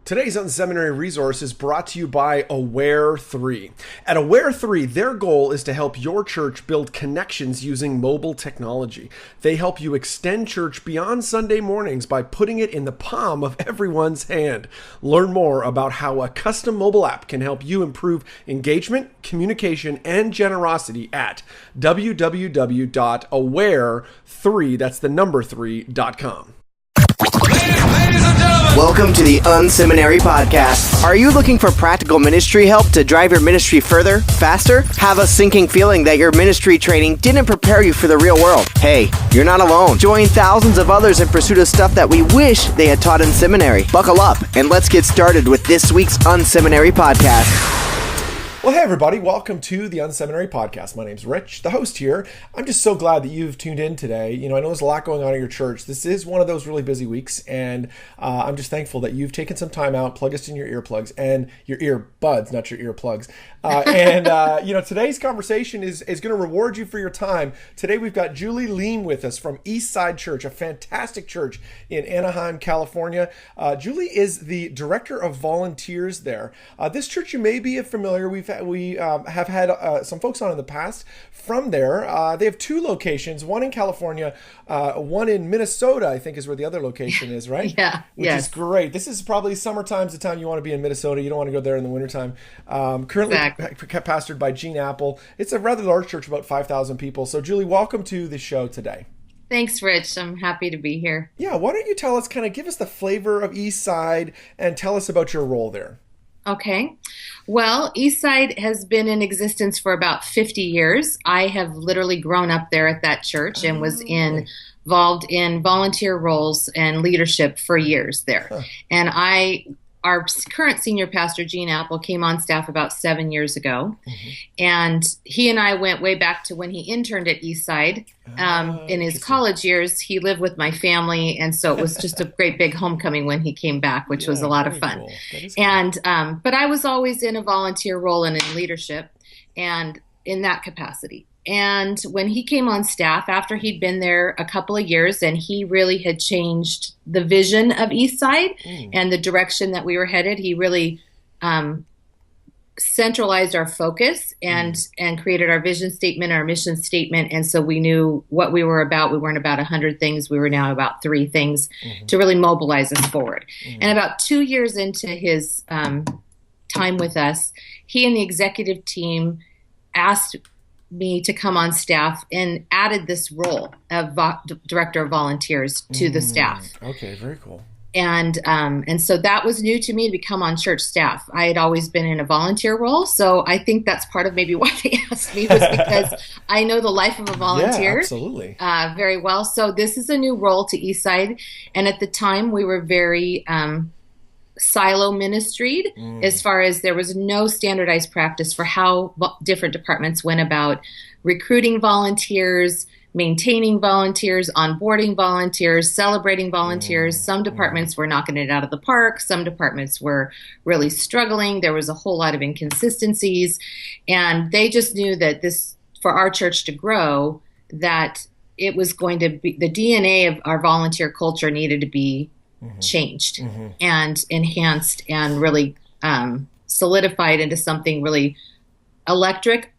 Today's unSeminary resource is brought to you by Aware 3. At Aware 3, their goal is to help your church build connections using mobile technology. They help you extend church beyond Sunday mornings by putting it in the palm of everyone's hand. Learn more about how a custom mobile app can help you improve engagement, communication, and generosity at www.aware3, that's the number 3.com. Welcome to the unSeminary podcast. Are you looking for practical ministry help to drive your ministry further, faster? Have a sinking feeling that your ministry training didn't prepare you for the real world? Hey, you're not alone. Join thousands of others in pursuit of stuff that we wish they had taught in seminary. Buckle up and let's get started with this week's unSeminary podcast. Well, hey everybody, welcome to the unSeminary podcast. My name's Rich, the host here. I'm just so glad that you've tuned in today. I know there's a lot going on at your church. This is one of those really busy weeks, and I'm just thankful that you've taken some time out, plug us in your earplugs and your earbuds, not your earplugs. Today's conversation is going to reward you for your time. Today we've got Julie Liem with us from Eastside Church, a fantastic church in Anaheim, California. Julie is the director of volunteers there. This church you may be familiar. We have had some folks on in the past from there. They have two locations, one in California, one in Minnesota, I think is where the other location is, right? Yeah. Which is great. This is probably summertime's the time you want to be in Minnesota. You don't want to go there in the wintertime. Currently pastored by Gene Apple. It's a rather large church, about 5,000 people. So Julie, welcome to the show today. Thanks, Rich. I'm happy to be here. Yeah, why don't you tell us, give us the flavor of Eastside and tell us about your role there. Okay. Well, Eastside has been in existence for about 50 years. I have literally grown up there at that church and was involved in volunteer roles and leadership for years there. Huh. And our current senior pastor, Gene Apple, came on staff about 7 years ago. Mm-hmm. And he and I went way back to when he interned at Eastside. In his college years, he lived with my family. And so it was just a great big homecoming when he came back, which was a lot of fun. Cool. And but I was always in a volunteer role and in leadership and in that capacity. And when he came on staff, after he'd been there a couple of years, and he really had changed the vision of Eastside and the direction that we were headed, he really centralized our focus and created our vision statement, our mission statement. And so we knew what we were about. We weren't about 100 things. We were now about 3 things to really mobilize us forward. And about 2 years into his time with us, he and the executive team asked me to come on staff and added this role of director of volunteers to the staff. Okay, very cool. And so that was new to me to become on church staff. I had always been in a volunteer role, so I think that's part of maybe why they asked me, was because I know the life of a volunteer. Yeah, absolutely. Very well. So this is a new role to Eastside, and at the time we were very silo ministried as far as there was no standardized practice for how different departments went about recruiting volunteers, maintaining volunteers, onboarding volunteers, celebrating volunteers. Some departments were knocking it out of the park. Some departments were really struggling. There was a whole lot of inconsistencies, and they just knew that this, for our church to grow, that it was going to be, the DNA of our volunteer culture needed to be changed and enhanced and really solidified into something really electric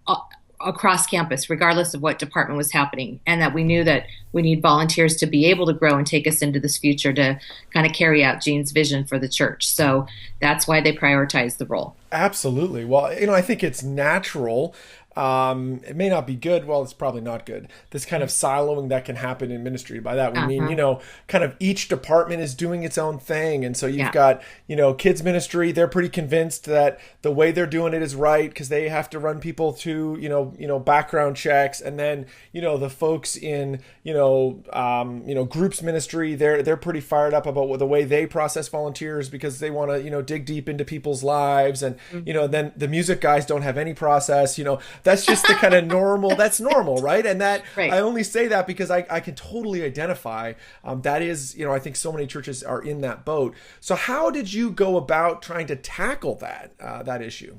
across campus, regardless of what department was happening. And that we knew that we need volunteers to be able to grow and take us into this future to kind of carry out Gene's vision for the church. So that's why they prioritized the role. Absolutely. Well, I think it's natural. It may not be good. Well, it's probably not good. This kind of siloing that can happen in ministry. By that, we mean, kind of each department is doing its own thing. And so you've got, kids ministry. They're pretty convinced that the way they're doing it is right because they have to run people through, background checks. And then, the folks in, groups ministry, they're pretty fired up about the way they process volunteers because they want to, dig deep into people's lives. And, then the music guys don't have any process, that's just the kind of normal, that's normal, right? And that, right. I only say that because I can totally identify. That is, I think so many churches are in that boat. So how did you go about trying to tackle that issue?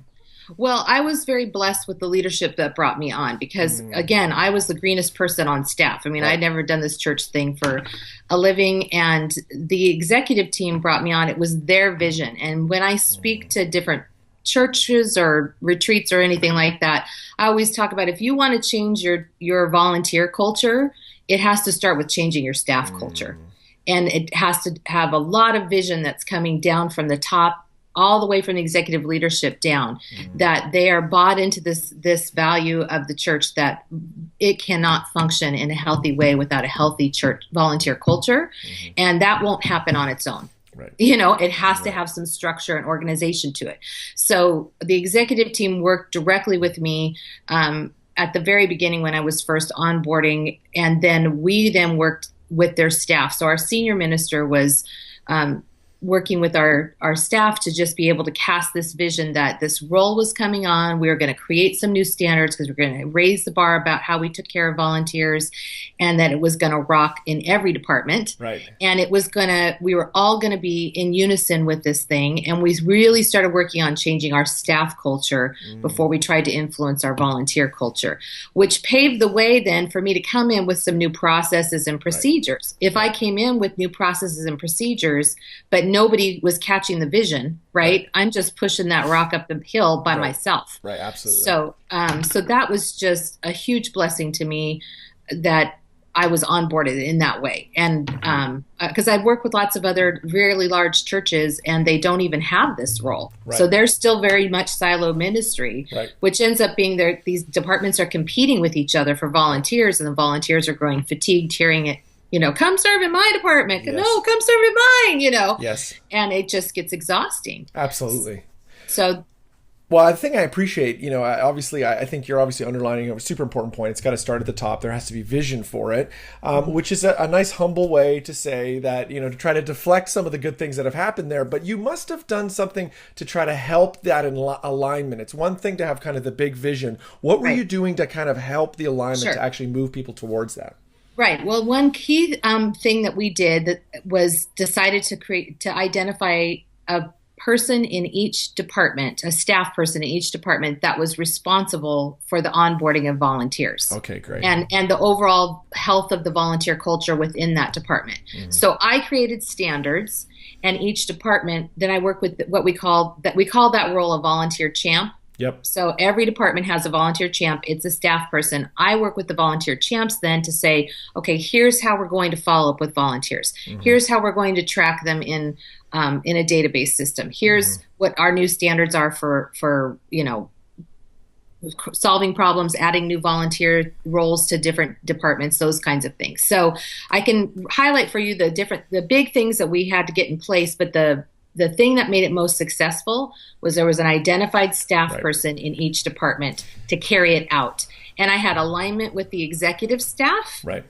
Well, I was very blessed with the leadership that brought me on because, again, I was the greenest person on staff. I mean, I'd never done this church thing for a living, and the executive team brought me on. It was their vision. And when I speak to different churches or retreats or anything like that, I always talk about if you want to change your volunteer culture, it has to start with changing your staff culture. And it has to have a lot of vision that's coming down from the top, all the way from the executive leadership down, that they are bought into this value of the church, that it cannot function in a healthy way without a healthy church volunteer culture. And that won't happen on its own. Right. It has to have some structure and organization to it. So the executive team worked directly with me at the very beginning when I was first onboarding, and then we worked with their staff. So our senior minister was working with our staff to just be able to cast this vision that this role was coming on. We were going to create some new standards because we're going to raise the bar about how we took care of volunteers, and that it was going to rock in every department. Right. And we were all going to be in unison with this thing. And we really started working on changing our staff culture before we tried to influence our volunteer culture, which paved the way then for me to come in with some new processes and procedures. If I came in with new processes and procedures, but nobody was catching the vision, right? I'm just pushing that rock up the hill by myself. Right, absolutely. So that was just a huge blessing to me that I was onboarded in that way. And because I've worked with lots of other really large churches, and they don't even have this role. Right. So they're still very much silo ministry, which ends up being these departments are competing with each other for volunteers, and the volunteers are growing fatigued hearing it. Come serve in my department. Yes. No, come serve in mine, Yes. And it just gets exhausting. Absolutely. So. Well, the thing I appreciate, I think you're obviously underlining a super important point. It's got to start at the top. There has to be vision for it, which is a nice, humble way to say that, to try to deflect some of the good things that have happened there. But you must have done something to try to help that in alignment. It's one thing to have kind of the big vision. What were you doing to kind of help the alignment to actually move people towards that? Right. Well, one key thing that we did that was decided to identify a person in each department, a staff person in each department that was responsible for the onboarding of volunteers. Okay, great. And the overall health of the volunteer culture within that department. So I created standards, and each department, then I work with what we call that role a volunteer champ. Yep. So every department has a volunteer champ. It's a staff person. I work with the volunteer champs then to say, okay, here's how we're going to follow up with volunteers. Here's how we're going to track them in a database system. Here's what our new standards are for solving problems, adding new volunteer roles to different departments, those kinds of things. So I can highlight for you the big things that we had to get in place, but the thing that made it most successful was there was an identified staff person in each department to carry it out. And I had alignment with the executive staff. Right.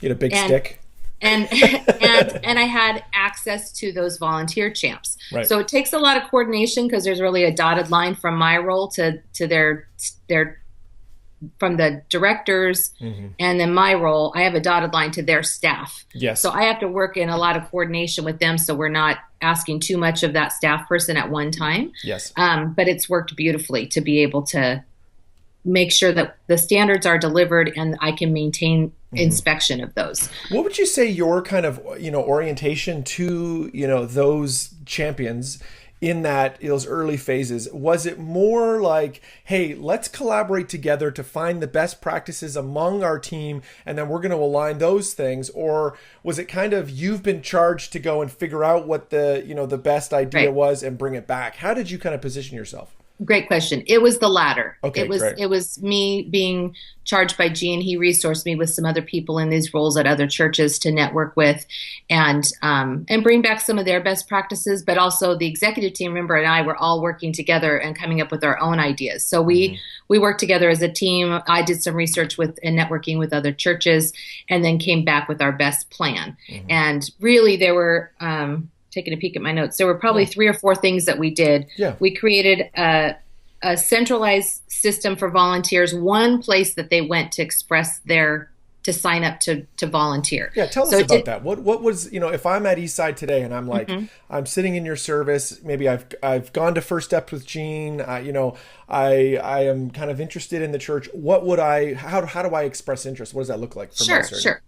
You had a big stick. And I had access to those volunteer champs. Right. So it takes a lot of coordination because there's really a dotted line from my role to their from the directors, and then my role, I have a dotted line to their staff. Yes. So I have to work in a lot of coordination with them, so we're not asking too much of that staff person at one time. Yes. But it's worked beautifully to be able to make sure that the standards are delivered and I can maintain inspection of those. What would you say your kind of, orientation to, those champions in those early phases? Was it more like, hey, let's collaborate together to find the best practices among our team, and then we're going to align those things? Or was it kind of, you've been charged to go and figure out what the best idea was and bring it back? How did you kind of position yourself? Great question. It was the latter. Okay, great. It was me being charged by Gene. He resourced me with some other people in these roles at other churches to network with and bring back some of their best practices. But also the executive team member and I were all working together and coming up with our own ideas. So we worked together as a team. I did some research and networking with other churches, and then came back with our best plan. And really, there were taking a peek at my notes, there were probably 3 or 4 things that we did. Yeah. We created a centralized system for volunteers, one place that they went to express their to sign up to volunteer. Yeah, tell us about that. What was, if I'm at Eastside today and I'm like, I'm sitting in your service, maybe I've gone to First Steps with Jean, I am kind of interested in the church. How do I express interest? What does that look like for my service? Sure.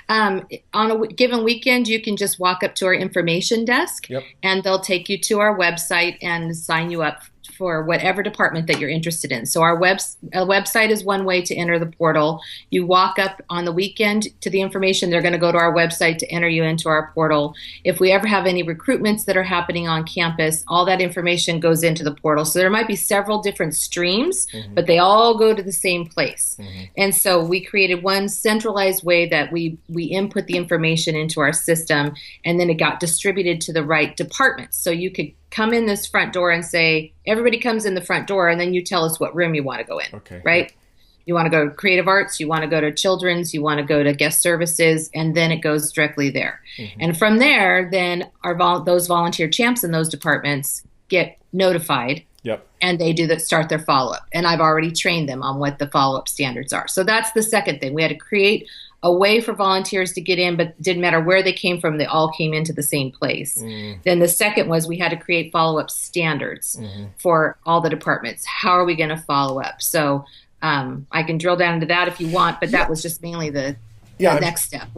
On a given weekend, you can just walk up to our information desk, and they'll take you to our website and sign you up for whatever department that you're interested in. So our website is one way to enter the portal. You walk up on the weekend to the information. They're going to go to our website to enter you into our portal. If we ever have any recruitments that are happening on campus, all that information goes into the portal. So there might be several different streams, but they all go to the same place. And so we created one centralized way that we input the information into our system, and then it got distributed to the right departments. So you could come in this front door and say, everybody comes in the front door, and then you tell us what room you want to go in, right? You want to go to creative arts, you want to go to children's, you want to go to guest services, and then it goes directly there. And from there, then those volunteer champs in those departments get notified, and they start their follow-up. And I've already trained them on what the follow-up standards are. So that's the second thing. We had to create a way for volunteers to get in, but it didn't matter where they came from, they all came into the same place. Then the second was we had to create follow-up standards for all the departments. How are we going to follow up? So I can drill down into that if you want, but that was just mainly the next step.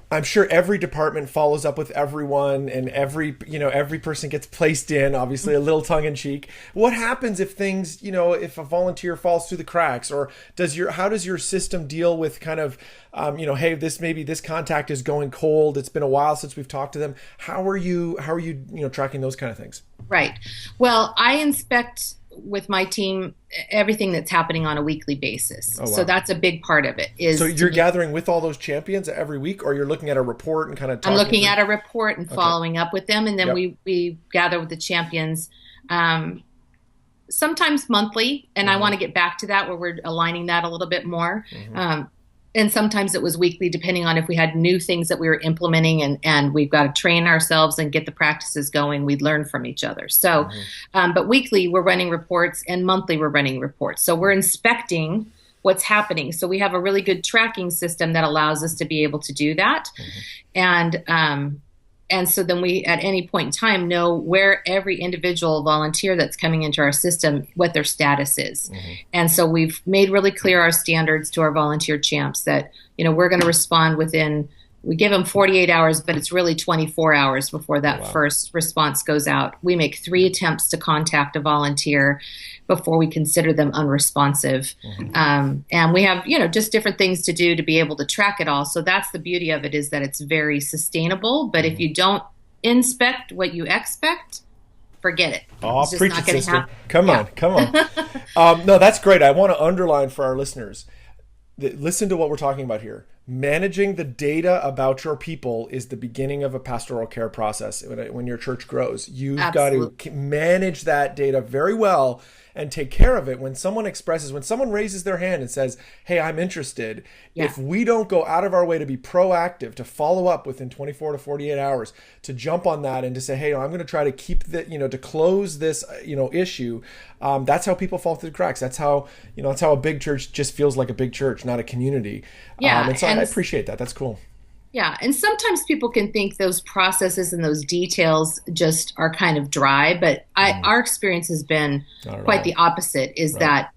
I'm sure every department follows up with everyone, and every person gets placed in, obviously a little tongue in cheek. What happens if things, if a volunteer falls through the cracks, or how does your system deal with kind of, hey, this contact is going cold. It's been a while since we've talked to them. How are you tracking those kind of things? Right. Well, I inspect with my team everything that's happening on a weekly basis. So that's a big part of it. So you're gathering with all those champions every week, or you're looking at a report and kind of talking? I'm looking at a report and following up with them, and then we gather with the champions sometimes monthly, and I want to get back to that where we're aligning that a little bit more. And sometimes it was weekly, depending on if we had new things that we were implementing, and we've got to train ourselves and get the practices going. We'd learn from each other. So, but weekly we're running reports, and monthly we're running reports. So we're inspecting what's happening. So we have a really good tracking system that allows us to be able to do that. And so then we, at any point in time, know where every individual volunteer that's coming into our system, what their status is. And so we've made really clear our standards to our volunteer champs that, we're going to respond within, we give them 48 hours, but it's really 24 hours before that first response goes out. We make 3 attempts to contact a volunteer before we consider them unresponsive. And we have, just different things to do to be able to track it all. So that's the beauty of it, is that it's very sustainable. But if you don't inspect what you expect, forget it. Oh, preach it, sister. Come on. No, that's great. I want to underline for our listeners, listen to what we're talking about here. Managing the data about your people is the beginning of a pastoral care process. When your church grows, you've got to manage that data very well and take care of it. When someone raises their hand and says, hey, I'm interested, if we don't go out of our way to be proactive, to follow up within 24 to 48 hours, to jump on that and to say, hey, I'm going to try to keep to close this, issue. That's how people fall through the cracks. That's how a big church just feels like a big church, not a community. And so I appreciate that. That's cool. Yeah. And sometimes people can think those processes and those details just are kind of dry, but our experience has been quite the opposite, is that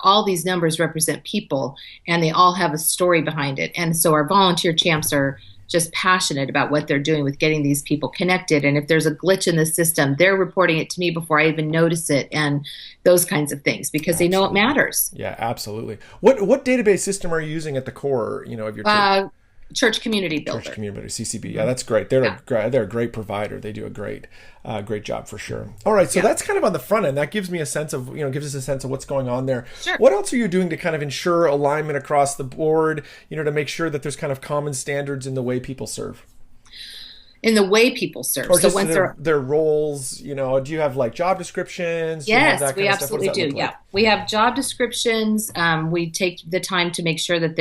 all these numbers represent people, and they all have a story behind it. And so our volunteer champs are just passionate about what they're doing with getting these people connected. And if there's a glitch in the system, they're reporting it to me before I even notice it, and those kinds of things, because they know it matters. Yeah, absolutely. What database system are you using at the core, of your church? Church Community Builder. Church Community, CCB. Yeah, that's great. They're a great provider. They do a great job for sure. All right, so that's kind of on the front end. That gives me a sense of, gives us a sense of what's going on there. Sure. What else are you doing to kind of ensure alignment across the board, to make sure that there's kind of common standards in the way people serve? In the way people serve. Or just their roles, do you have like job descriptions? Yes, we absolutely do. Yeah, we have job descriptions. We take the time to make sure that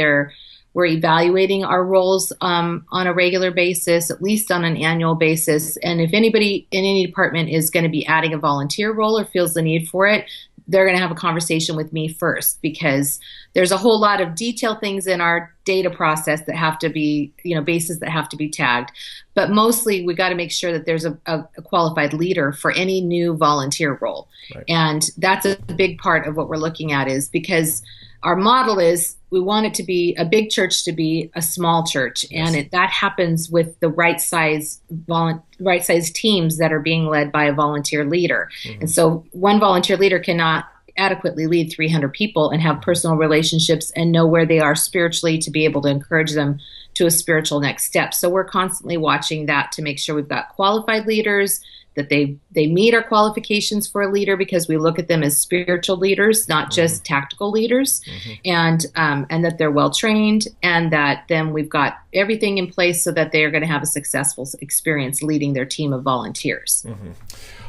we're evaluating our roles on a regular basis, at least on an annual basis. And if anybody in any department is going to be adding a volunteer role or feels the need for it, they're going to have a conversation with me first, because there's a whole lot of detailed things in our data processed that have to be, bases that have to be tagged. But mostly we got to make sure that there's a qualified leader for any new volunteer role. Right. And that's a big part of what we're looking at, is because our model is we want it to be a big church to be a small church. Yes. And that happens with the right size teams that are being led by a volunteer leader. Mm-hmm. And so one volunteer leader cannot adequately lead 300 people and have personal relationships and know where they are spiritually to be able to encourage them to a spiritual next step. So we're constantly watching that to make sure we've got qualified leaders, that they meet our qualifications for a leader, because we look at them as spiritual leaders, not just tactical leaders, and that they're well trained, and that then we've got everything in place so that they are going to have a successful experience leading their team of volunteers.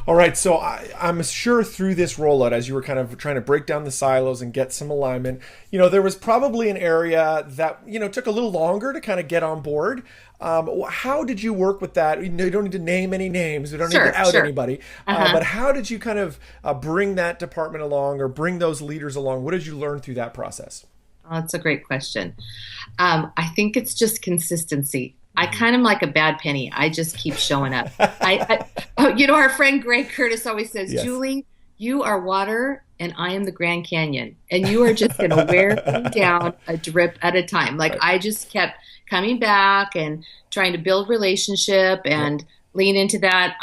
All right, so I'm sure through this rollout, as you were kind of trying to break down the silos and get some alignment, there was probably an area that, took a little longer to kind of get on board. How did you work with that? You don't need to name any names. We don't need to out anybody. But how did you kind of bring that department along, or bring those leaders along? What did you learn through that process? Oh, that's a great question. I think it's just consistency. I kind of like a bad penny. I just keep showing up. Our friend Greg Curtis always says, yes. Julie, you are water and I am the Grand Canyon. And you are just going to wear me down a drip at a time. Like, I just kept coming back and trying to build relationship and lean into that.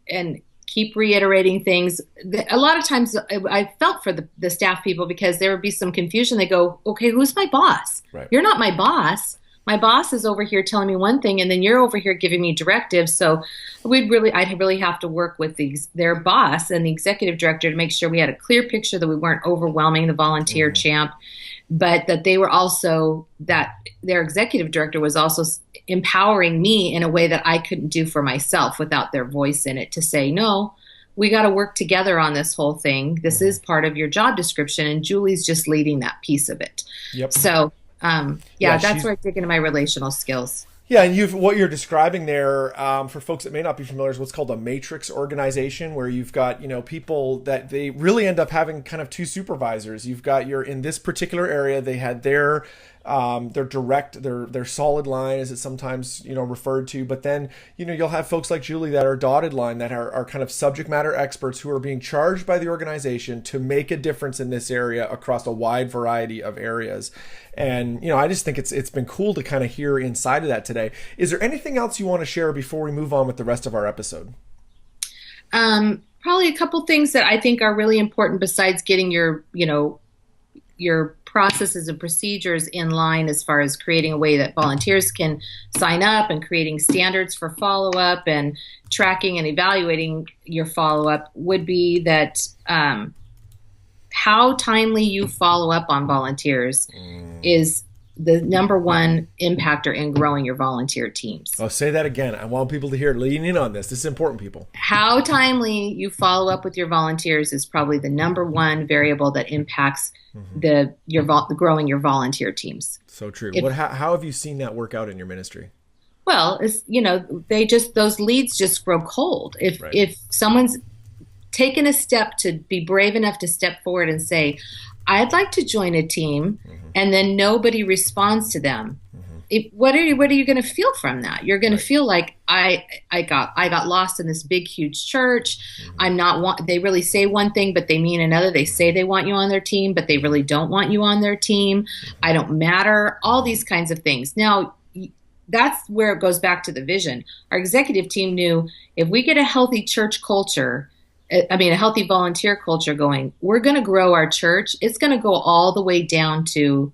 And keep reiterating things. A lot of times I felt for the staff people, because there would be some confusion. They go, okay, who's my boss? Right. You're not my boss. My boss is over here telling me one thing, and then you're over here giving me directives. So I'd really have to work with their boss and the executive director to make sure we had a clear picture, that we weren't overwhelming the volunteer champ, but that they were also, that their executive director was also empowering me in a way that I couldn't do for myself without their voice in it, to say, no, we got to work together on this whole thing. This is part of your job description, and Julie's just leading that piece of it. Yep. So that's where I dig into my relational skills. Yeah, and what you're describing there, for folks that may not be familiar, is what's called a matrix organization, where you've got, people that they really end up having kind of two supervisors. You've got in this particular area, they had their direct, their solid line, as it's sometimes, referred to. But then, you'll have folks like Julie that are dotted line, that are kind of subject matter experts who are being charged by the organization to make a difference in this area across a wide variety of areas. And, I just think it's been cool to kind of hear inside of that today. Is there anything else you want to share before we move on with the rest of our episode? Probably a couple things that I think are really important, besides getting your processes and procedures in line, as far as creating a way that volunteers can sign up, and creating standards for follow-up and tracking and evaluating your follow-up, would be that how timely you follow up on volunteers is the number one impactor in growing your volunteer teams. Oh, say that again. I want people to hear it. Lean in on this. This is important, people. How timely you follow up with your volunteers is probably the number one variable that impacts growing your volunteer teams. So true. How have you seen that work out in your ministry? Well, those leads just grow cold. If someone's taken a step to be brave enough to step forward and say, I'd like to join a team, and then nobody responds to them, what are you going to feel from that? You're going to feel like I got lost in this big, huge church. They really say one thing, but they mean another. They say they want you on their team, but they really don't want you on their team. I don't matter. All these kinds of things. Now, that's where it goes back to the vision. Our executive team knew, if we get a healthy church culture, a healthy volunteer culture going, we're going to grow our church. It's going to go all the way down to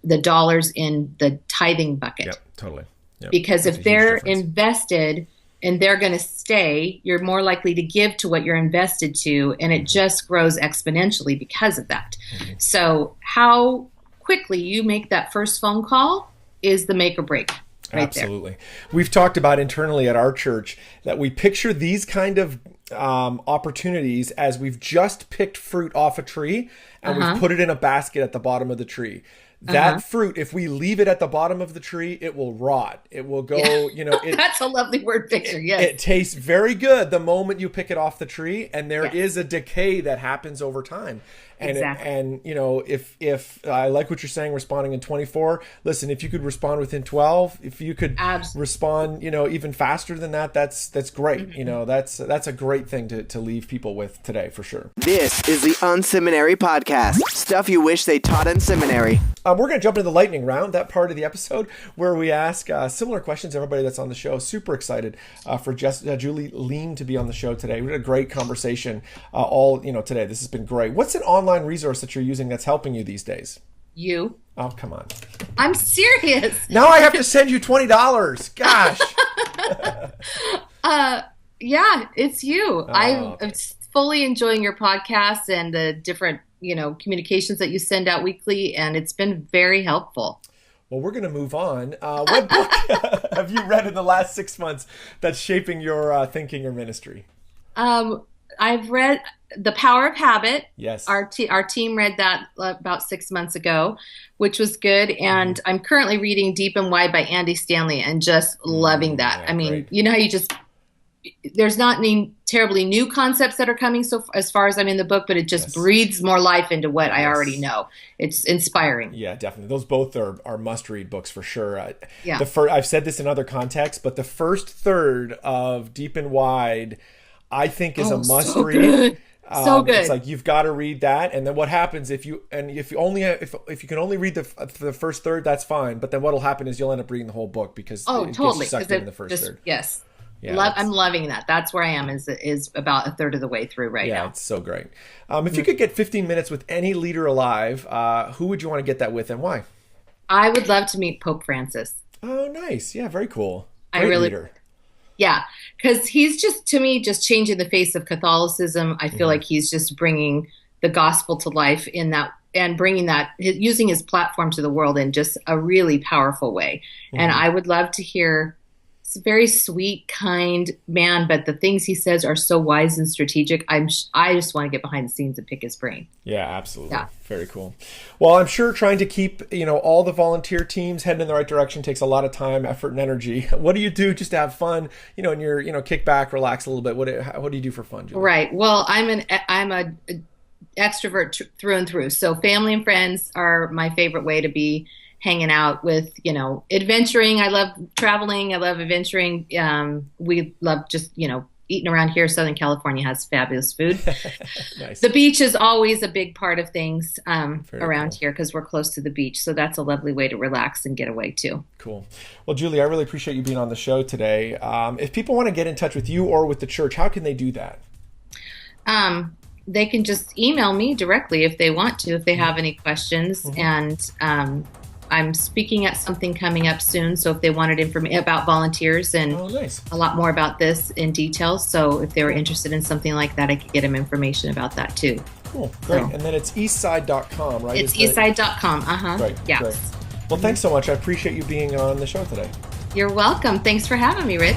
the dollars in the tithing bucket. Yep, totally. Yep. Because if they're invested and they're going to stay, you're more likely to give to what you're invested to, and it just grows exponentially because of that. So how quickly you make that first phone call is the make or break. Right. Absolutely. There. We've talked about internally at our church that we picture these kind of opportunities as we've just picked fruit off a tree and we've put it in a basket at the bottom of the tree. that fruit, if we leave it at the bottom of the tree, it will rot. It will go, That's a lovely word picture. Yes. It tastes very good the moment you pick it off the tree, and there is a decay that happens over time. And if I like what you're saying, responding in 24, listen, if you could respond within 12, if you could respond, even faster than that, that's great. Mm-hmm. That's a great thing to leave people with today, for sure. This is the unSeminary podcast. Stuff you wish they taught in seminary. We're going to jump into the lightning round, that part of the episode where we ask similar questions to everybody that's on the show. Super excited for Julie Liem to be on the show today. We had a great conversation today. This has been great. What's an online resource that you're using that's helping you these days? You. Oh, come on. I'm serious. Now I have to send you $20. Gosh. Yeah, it's you. I'm fully enjoying your podcast and the different, communications that you send out weekly, and it's been very helpful. Well, we're going to move on. What book have you read in the last 6 months that's shaping your thinking or ministry? I've read The Power of Habit. Yes. Our team read that about 6 months ago, which was good. And I'm currently reading Deep and Wide by Andy Stanley and just loving that. Yeah, I mean, great. you know how there's not any terribly new concepts that are coming so as far as I'm in the book, but it just breathes more life into what I already know. It's inspiring. Yeah, definitely. Those both are must-read books for sure. I've said this in other contexts, but the first third of Deep and Wide, I think, is a must-read. So good. It's like you've got to read that, and then what happens if you can only read the first third, that's fine. But then what'll happen is you'll end up reading the whole book because it gets you sucked in the first third. Yes. Yeah, I'm loving that. That's where I am. Is about a third of the way through now. Yeah, it's so great. If you could get 15 minutes with any leader alive, who would you want to get that with, and why? I would love to meet Pope Francis. Oh, nice. Yeah, very cool. Great leader. Yeah, because he's just changing the face of Catholicism. I feel like he's just bringing the gospel to life in that, and bringing that, using his platform to the world in just a really powerful way. Mm-hmm. And I would love to hear. He's a very sweet, kind man, but the things he says are so wise and strategic. I just want to get behind the scenes and pick his brain. Yeah, absolutely. Yeah. Very cool. Well, I'm sure trying to keep, all the volunteer teams heading in the right direction takes a lot of time, effort, and energy. What do you do just to have fun, and you're, kick back, relax a little bit? What do you do for fun, Julie? Right. Well, I'm a extrovert through and through. So family and friends are my favorite way to be hanging out with, adventuring. I love traveling. I love adventuring. We love just, eating around here. Southern California has fabulous food. Nice. The beach is always a big part of things around cool. here because we're close to the beach. So that's a lovely way to relax and get away too. Cool. Well, Julie, I really appreciate you being on the show today. If people want to get in touch with you or with the church, how can they do that? They can just email me directly if they want to, if they have any questions. Mm-hmm. And I'm speaking at something coming up soon. So if they wanted information about volunteers and a lot more about this in detail. So if they were interested in something like that, I could get them information about that too. Cool. Great. So, and then it's eastside.com, right? It's eastside.com. Great. Yes. Great. Well, thanks so much. I appreciate you being on the show today. You're welcome. Thanks for having me, Rich.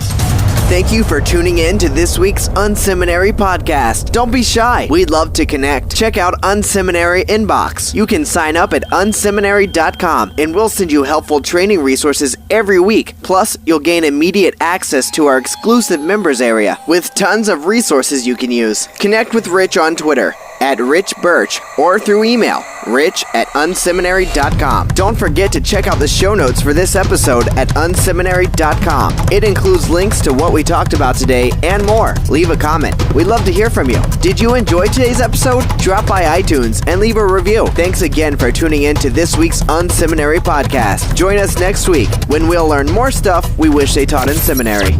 Thank you for tuning in to this week's unSeminary podcast. Don't be shy. We'd love to connect. Check out unSeminary Inbox. You can sign up at unSeminary.com and we'll send you helpful training resources every week. Plus, you'll gain immediate access to our exclusive members area with tons of resources you can use. Connect with Rich on Twitter at Rich Birch or through email, rich@unseminary.com. Don't forget to check out the show notes for this episode at unseminary.com. It includes links to what we talked about today and more. Leave a comment. We'd love to hear from you. Did you enjoy today's episode? Drop by iTunes and leave a review. Thanks again for tuning in to this week's unSeminary podcast. Join us next week when we'll learn more stuff we wish they taught in seminary.